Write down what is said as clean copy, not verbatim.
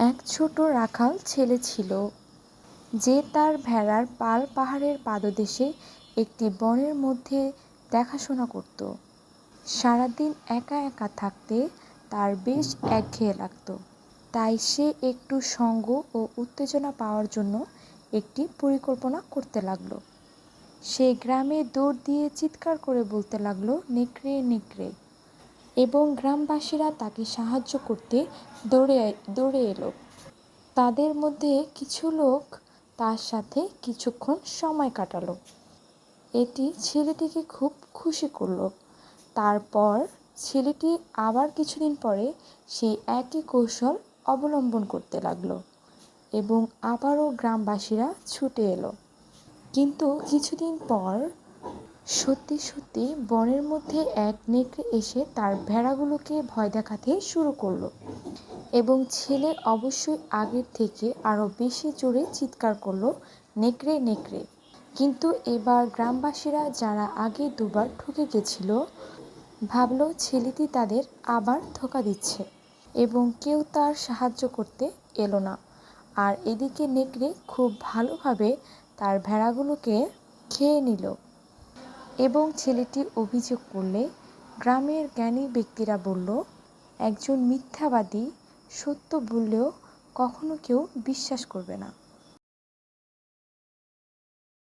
এক ছোট রাখাল ছেলে ছিল, যে তার ভেড়ার পাল পাহাড়ের পাদদেশে একটি বনের মধ্যে দেখাশোনা করত। সারাদিন একা একা থাকতে তার বেশ একঘেয়ে লাগত। তাই সে একটু সঙ্গ ও উত্তেজনা পাওয়ার জন্য একটি পরিকল্পনা করতে লাগলো। সে গ্রামে দৌড় দিয়ে চিৎকার করে বলতে লাগলো, নেকড়ে নেকড়ে, এবং গ্রামবাসীরা তাকে সাহায্য করতে দৌড়ে এলো। তাদের মধ্যে কিছু লোক তার সাথে কিছুক্ষণ সময় কাটালো। এটি ছেলেটিকে খুব খুশি করলো। তারপর ছেলেটি আবার কিছুদিন পরে সেই একই কৌশল অবলম্বন করতে লাগলো এবং আবারও গ্রামবাসীরা ছুটে এলো। কিন্তু কিছুদিন পর সত্যি সত্যি বনের মধ্যে এক নেকড়ে এসে তার ভেড়াগুলোকে ভয় দেখাতে শুরু করলো এবং ছেলে অবশ্যই আগের থেকে আরও বেশি জোরে চিৎকার করলো, নেকড়ে নেকড়ে। কিন্তু এবার গ্রামবাসীরা, যারা আগে দুবার ঠকে গেছিল, ভাবলো ছেলেটি তাদের আবার ধোঁকা দিচ্ছে এবং কেউ তার সাহায্য করতে এলো না। আর এদিকে নেকড়ে খুব ভালোভাবে তার ভেড়াগুলোকে খেয়ে নিল। এবং ছেলেটি অভিযোগ করলে গ্রামের জ্ঞানী ব্যক্তিরা বলল, একজন মিথ্যাবাদী সত্য বললেও কখনো কেউ বিশ্বাস করবে না।